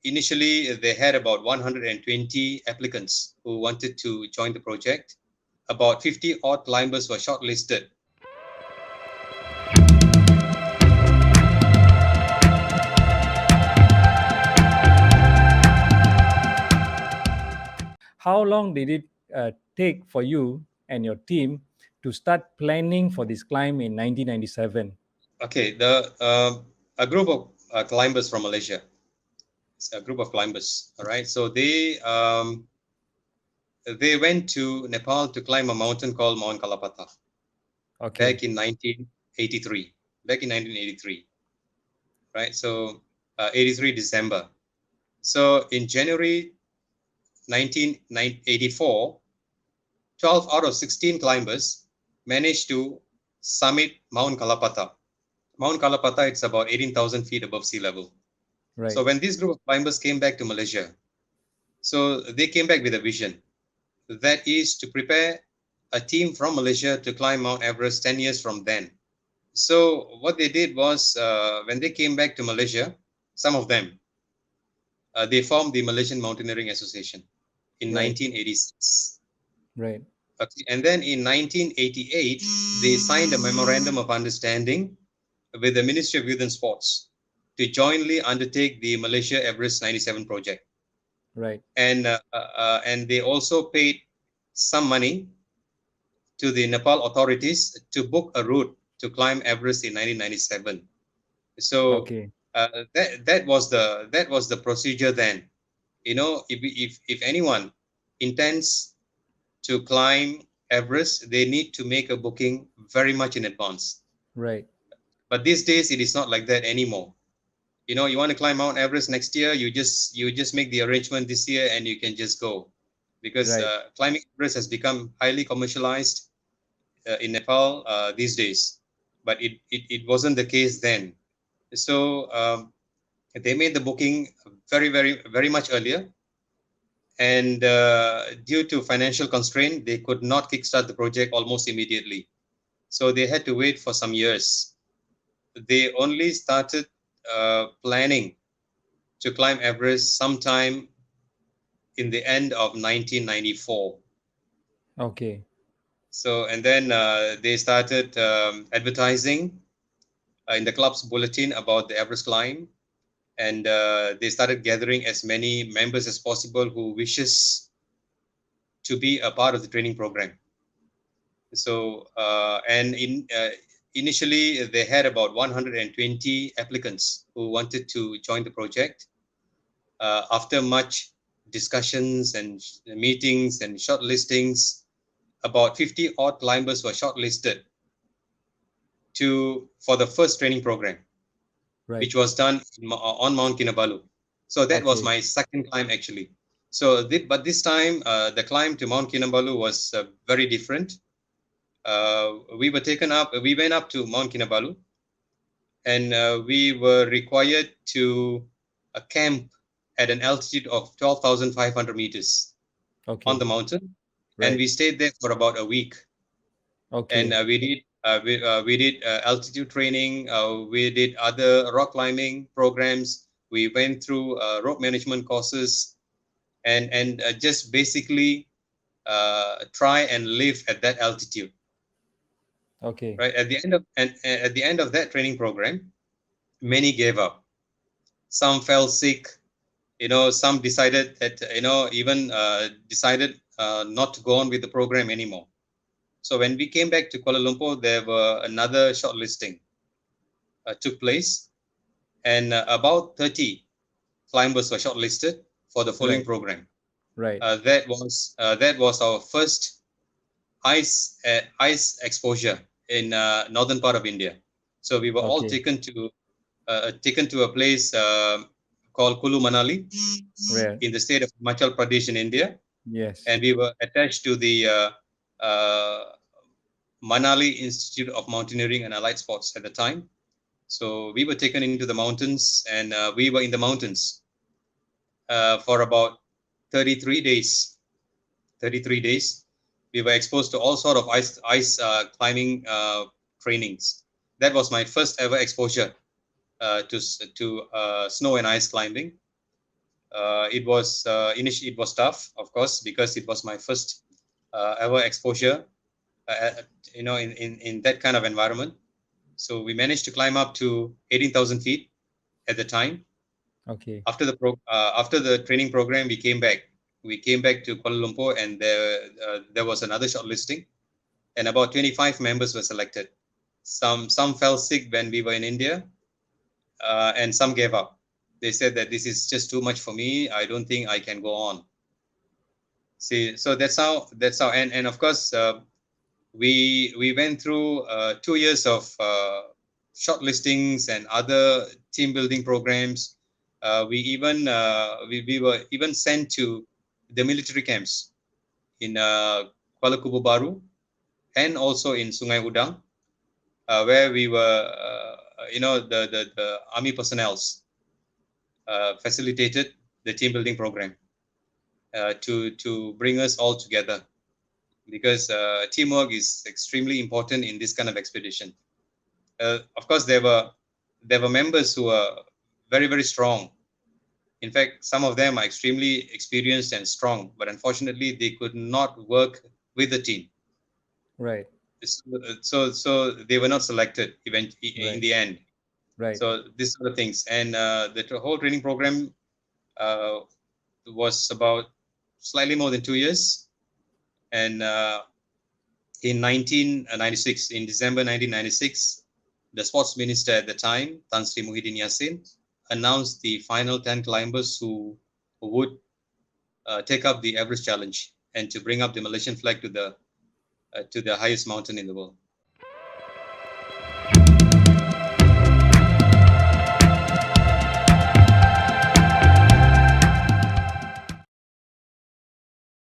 initially they had about 120 applicants who wanted to join the project. About 50 odd climbers were shortlisted. How long did it take for you and your team to start planning for this climb in 1997? Okay, a group of climbers from Malaysia. It's a group of climbers. All right, so they went to Nepal to climb a mountain called Mount Kalapata Okay. back in 1983. Back in 1983, right? So 83 December. So in January 1984, 12 out of 16 climbers managed to summit Mount Kalapata. Mount Kalapata, it's about 18,000 feet above sea level. Right. So when this group of climbers came back to Malaysia, so they came back with a vision that is to prepare a team from Malaysia to climb Mount Everest 10 years from then. So what they did was when they came back to Malaysia, some of them, they formed the Malaysian Mountaineering Association in Right. 1986. Right. Okay. And then in 1988, they signed a memorandum of understanding with the Ministry of Youth and Sports to jointly undertake the Malaysia Everest 97 project. Right. And they also paid some money to the Nepal authorities to book a route to climb Everest in 1997. So Okay. that was the procedure then. You know, if anyone intends to climb Everest, they need to make a booking very much in advance. Right. But these days, it is not like that anymore. You know, you want to climb Mount Everest next year, you just make the arrangement this year and you can just go, because Right. climbing Everest has become highly commercialized in Nepal these days. But it wasn't the case then. So they made the booking very much earlier, and due to financial constraint, they could not kickstart the project almost immediately. So they had to wait for some years. They only started planning to climb Everest sometime in the end of 1994. Okay. So, and then they started advertising in the club's bulletin about the Everest climb, and they started gathering as many members as possible who wishes to be a part of the training program. So, initially they had about 120 applicants who wanted to join the project. After much discussions and meetings and short listings, about 50 odd climbers were shortlisted for the first training program, Right. which was done on Mount Kinabalu. So that was Okay. my second climb actually. So, but this time the climb to Mount Kinabalu was very different. We went up to Mount Kinabalu, and we were required to camp at an altitude of 12,500 meters on Okay. the mountain, and Right. we stayed there for about a week. And Okay. we did altitude training. We did other rock climbing programs. We went through rope management courses, and just basically try and live at that altitude. Okay. Right at the end of that training program, many gave up. Some fell sick. You know, some decided that even decided not to go on with the program anymore. So when we came back to Kuala Lumpur, there were another shortlisting took place, and about 30 climbers were shortlisted for the following Right. program. Right. That was our first ice exposure in northern part of India. So we were all Okay. taken to a place called Kulu Manali Right. in the state of Himachal Pradesh in India, Yes. and we were attached to the Manali Institute of Mountaineering and Allied Sports at the time. So we were taken into the mountains, and we were in the mountains for about 33 days. 33 days. We were exposed to all sort of ice climbing trainings. That was my first ever exposure to snow and ice climbing. It was initially it was tough, of course, because it was my first ever exposure, in that kind of environment. So we managed to climb up to 18,000 feet at the time. Okay. After the training program, we came back. We came back to Kuala Lumpur, and there was another shortlisting, and about 25 members were selected. Some fell sick when we were in India, and some gave up. They said that this is just too much for me. I don't think I can go on. See, so that's how, and of course, we went through 2 years of short listings and other team building programs. We were even sent to the military camps in Kuala Kubu Baru and also in Sungai Udang, where we were, the army personnels facilitated the team building program to bring us all together, because teamwork is extremely important in this kind of expedition. Of course, there were members who were very, very strong. In fact, some of them are extremely experienced and strong, but unfortunately, they could not work with the team. Right. So they were not selected in Right. the end. Right. So these are the things, and the whole training program uh, was about slightly more than 2 years, and in 1996, in December 1996, the sports minister at the time, Tan Sri Muhyiddin Yassin, announced the final 10 climbers who would take up the Everest challenge and to bring up the Malaysian flag to the highest mountain in the world.